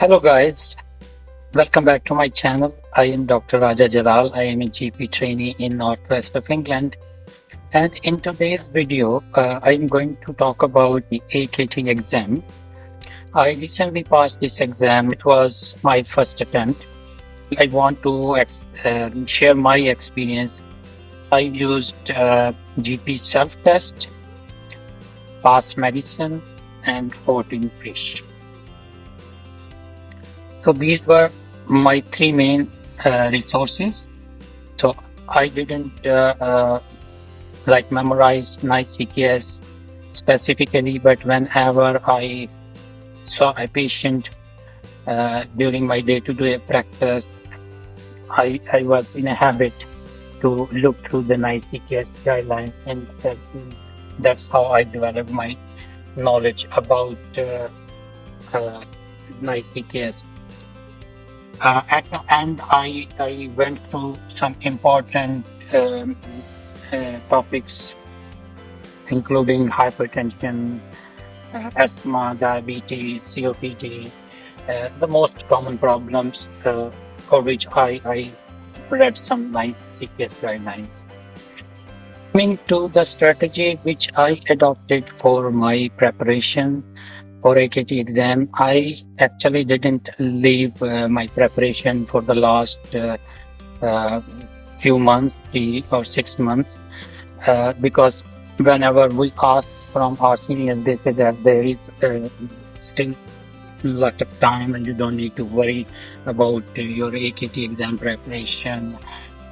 Hello guys, welcome back to my channel. I am Dr. R-jalal. I am a GP trainee in Northwest of England, and in today's video I am going to talk about the AKT exam. I recently passed this exam. It was my first attempt. I want to share my experience. I used GP self-test, Pass Medicine and 14 Fish. So these were my three main resources. So I didn't memorize nice CKS specifically, but whenever I saw a patient during my day-to-day practice, I was in a habit to look through the nice CKS guidelines, and that's how I developed my knowledge about nice CKS. At the end, I went through some important topics, including hypertension, asthma, diabetes, COPD, the most common problems for which I read some nice CPS guidelines. Coming to the strategy which I adopted for my preparation for AKT exam, I actually didn't leave my preparation for the last few months, 3 or 6 months, because whenever we asked from our seniors, they said that there is still a lot of time and you don't need to worry about your AKT exam preparation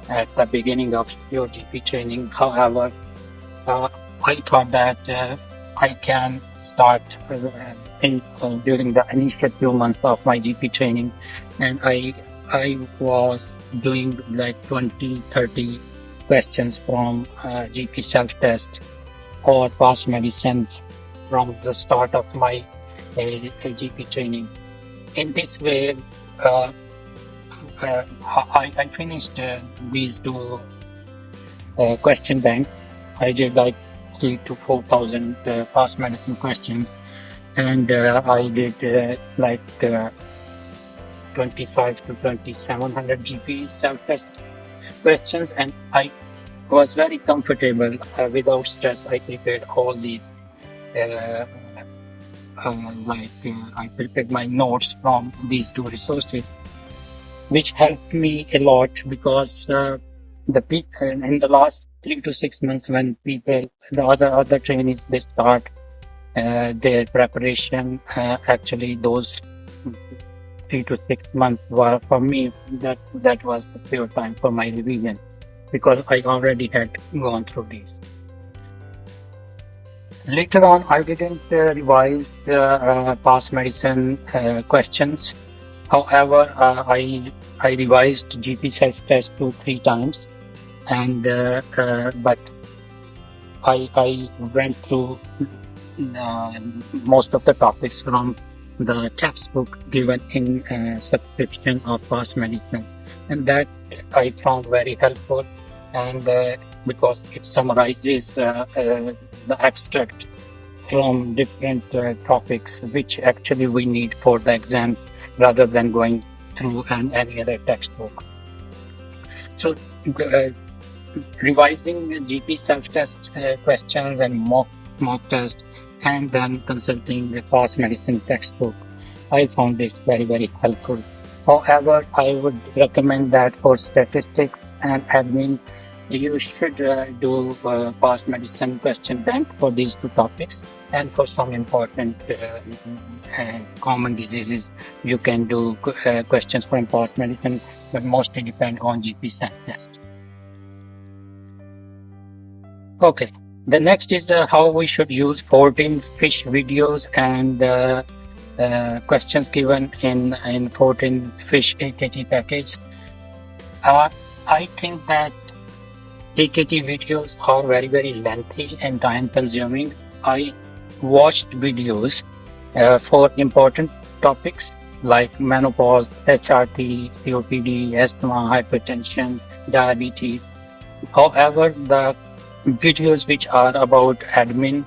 at the beginning of your GP training. However, I thought that I can start during the initial few months of my GP training, and I was doing like 20-30 questions from GP self-test or Pass Medicine from the start of my GP training. In this way, I finished these two question banks. I did like 3,000 to 4,000 Pass Medicine questions, and I did 25 to 2,700 GP self-test questions, and I was very comfortable without stress. I prepared all these I prepared my notes from these two resources, which helped me a lot because in the last 3 to 6 months, when people, the other trainees, they start their preparation, actually those 3 to 6 months were for me, that was the pure time for my revision, because I already had gone through these. Later on, I didn't revise Pass Medicine questions. However, I revised GP self-test 2-3 times, and but I went through most of the topics from the textbook given in subscription of Pass Medicine, and that I found very helpful, and because it summarizes the abstract from different topics which actually we need for the exam, rather than going through any other textbook. So revising the GP self-test questions and mock test, and then consulting the Pass Medicine textbook, I found this very helpful. However, I would recommend that for statistics and admin, you should do Pass Medicine question bank for these two topics, and for some important common diseases, you can do questions from Pass Medicine, but mostly depend on GP self-test. Okay, the next is how we should use 14 Fish videos and questions given in 14 Fish AKT package. I think that AKT videos are very lengthy and time consuming. I watched videos for important topics like menopause, HRT, COPD, asthma, hypertension, diabetes. However, the videos which are about admin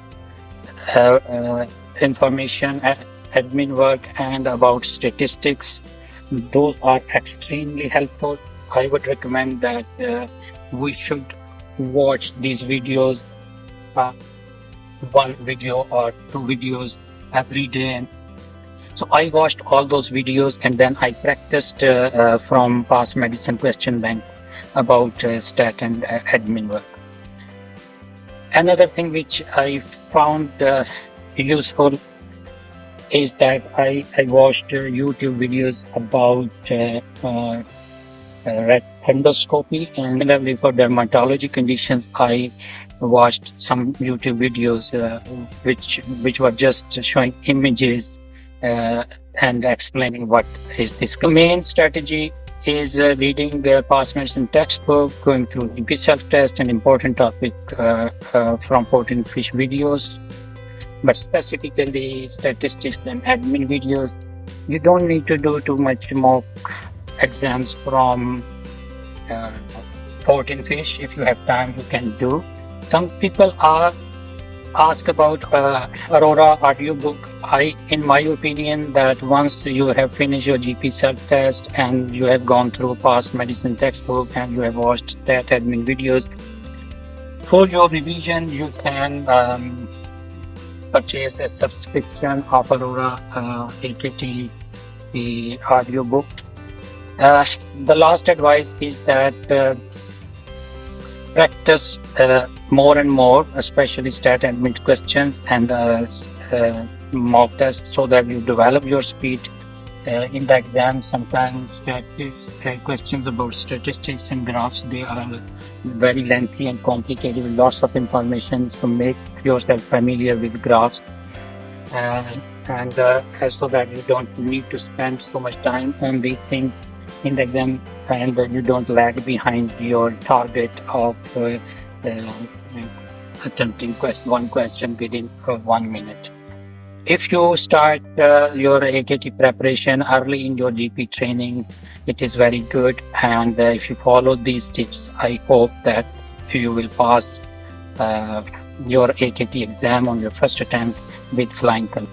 information admin work and about statistics. Those are extremely helpful. I would recommend that we should watch these videos, uh, one video or two videos every day. So I watched all those videos and then I practiced from past medicine question bank about stat and admin work. Another thing which I found useful is that I watched YouTube videos about red endoscopy, and similarly for dermatology conditions, I watched some YouTube videos which were just showing images and explaining what is this. The main strategy is reading the past medicine textbook, going through GP self-test and important topic from protein fish videos, but specifically statistics and admin videos. You don't need to do too much mock exams from 14 fish. If you have time, you can do. Some people are ask about Aurora audiobook. In my opinion, that once you have finished your GP self-test and you have gone through past medicine textbook and you have watched that admin videos, for your revision, you can purchase a subscription of Aurora AKT, the audiobook. The last advice is that practice more and more, especially stat admit questions and mock tests, so that you develop your speed in the exam. Sometimes questions about statistics and graphs, they are very lengthy and complicated with lots of information, so make yourself familiar with graphs and so that you don't need to spend so much time on these things in the exam, and you don't lag behind your target of attempting one question within 1 minute. If you start your AKT preparation early in your GP training, it is very good, and if you follow these tips, I hope that you will pass your AKT exam on your first attempt with flying colors.